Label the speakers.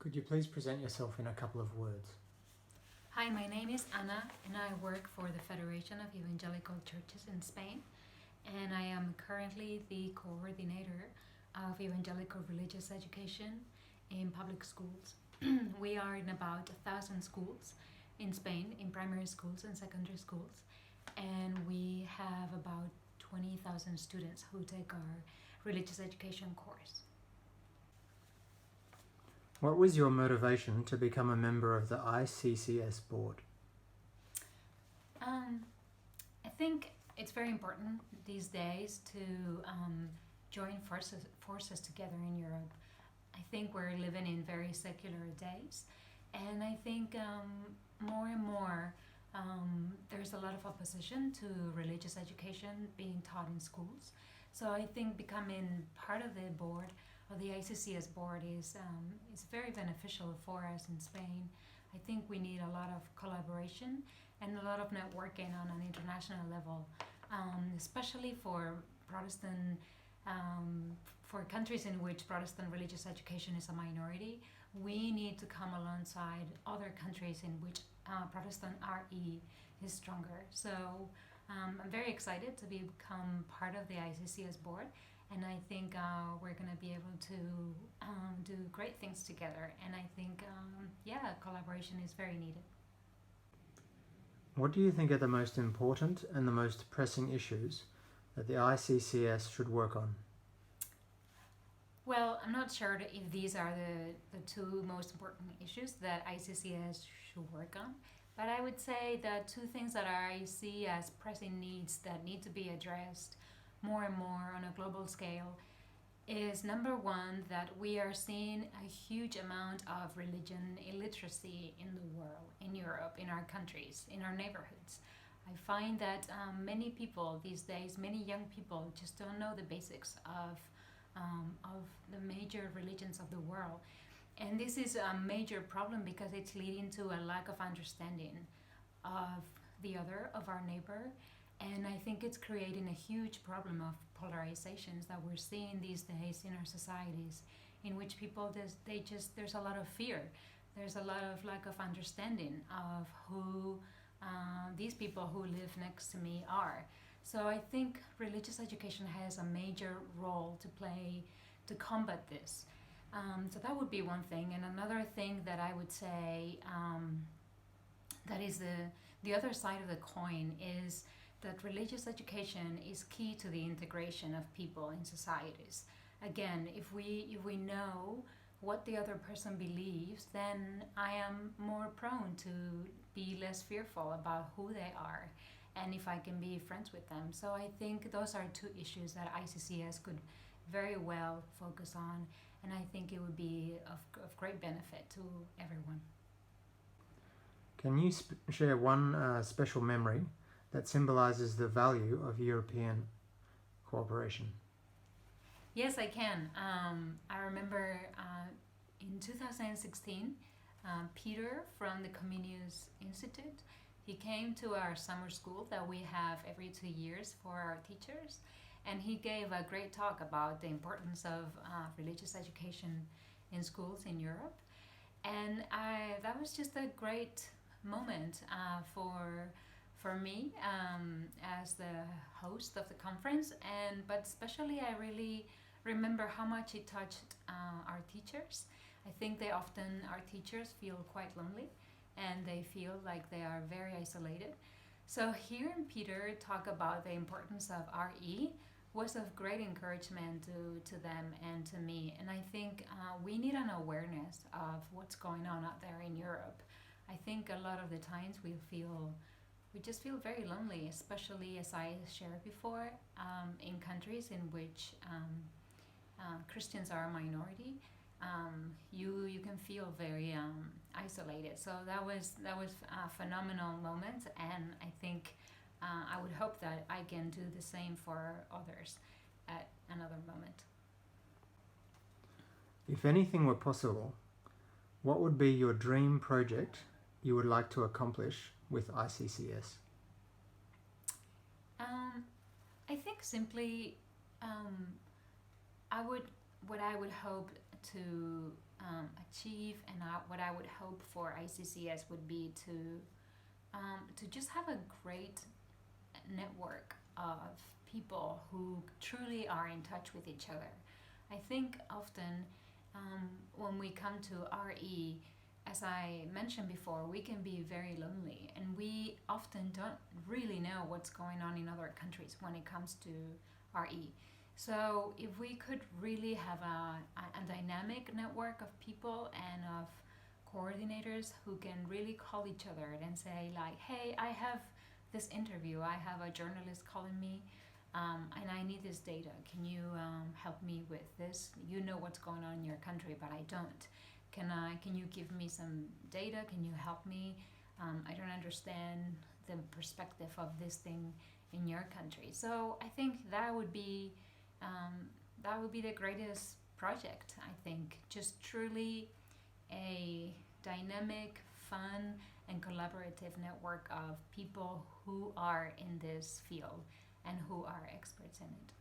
Speaker 1: Could you please present yourself in a couple of words?
Speaker 2: Hi, my name is Ana and I work for the Federation of Evangelical Churches in Spain, and I am currently the coordinator of evangelical religious education in public schools. We are in about 1,000 schools in Spain, in primary schools and secondary schools, and we have about 20,000 students who take our religious education course.
Speaker 1: What was your motivation to become a member of the ICCS board?
Speaker 2: I think it's very important these days to join forces together in Europe. I think we're living in very secular days, and I think more and more there's a lot of opposition to religious education being taught in schools. So I think becoming part of the board, of the ICCS board, is very beneficial for us in Spain. I think we need a lot of collaboration and a lot of networking on an international level, especially for Protestant, for countries in which Protestant religious education is a minority. We need to come alongside other countries in which Protestant RE is stronger. So I'm very excited to become part of the ICCS board, and I think we're going to be able to do great things together, and I think collaboration is very needed.
Speaker 1: What do you think are the most important and the most pressing issues that the ICCS should work on?
Speaker 2: Well, I'm not sure if these are the two most important issues that ICCS should work on, but I would say that two things that I see as pressing needs that need to be addressed more and more on a global scale is, number one, that we are seeing a huge amount of religion illiteracy in the world, in Europe, in our countries, in our neighborhoods. I find that many people these days, many young people, just don't know the basics of the major religions of the world. And this is a major problem because it's leading to a lack of understanding of the other, of our neighbor. And I think it's creating a huge problem of polarizations that we're seeing these days in our societies, in which people, there's a lot of fear. There's a lot of lack of understanding of who these people who live next to me are. So I think religious education has a major role to play to combat this. So that would be one thing. And another thing that I would say that is the other side of the coin is that religious education is key to the integration of people in societies. Again, if we know what the other person believes, then I am more prone to be less fearful about who they are and if I can be friends with them. So I think those are two issues that ICCS could very well focus on, and I think it would be of great benefit to everyone.
Speaker 1: Can you share one special memory that symbolizes the value of European cooperation?
Speaker 2: Yes, I can. I remember in 2016, Peter from the Comenius Institute, he came to our summer school that we have every 2 years for our teachers, and he gave a great talk about the importance of religious education in schools in Europe. And that was just a great moment for me as the host of the conference, but especially I really remember how much it touched our teachers. I think our teachers feel quite lonely and they feel like they are very isolated. So hearing Peter talk about the importance of RE was of great encouragement to them and to me. And I think we need an awareness of what's going on out there in Europe. I think a lot of the times we just feel very lonely, especially, as I shared before, in countries in which Christians are a minority. You can feel very isolated. So that was a phenomenal moment, and I think I would hope that I can do the same for others at another moment.
Speaker 1: If anything were possible, what would be your dream project you would like to accomplish with ICCS?
Speaker 2: I think simply what I would hope to achieve and what I would hope for ICCS would be to just have a great network of people who truly are in touch with each other. I think often when we come to RE, as I mentioned before, we can be very lonely, and we often don't really know what's going on in other countries when it comes to RE. So if we could really have a dynamic network of people and of coordinators who can really call each other and say like, hey, I have this interview, I have a journalist calling me, and I need this data. Can you help me with this? You know what's going on in your country, but I don't. Can you give me some data? Can you help me? I don't understand the perspective of this thing in your country. So I think that would be the greatest project. I think just truly a dynamic, fun, and collaborative network of people who are in this field and who are experts in it.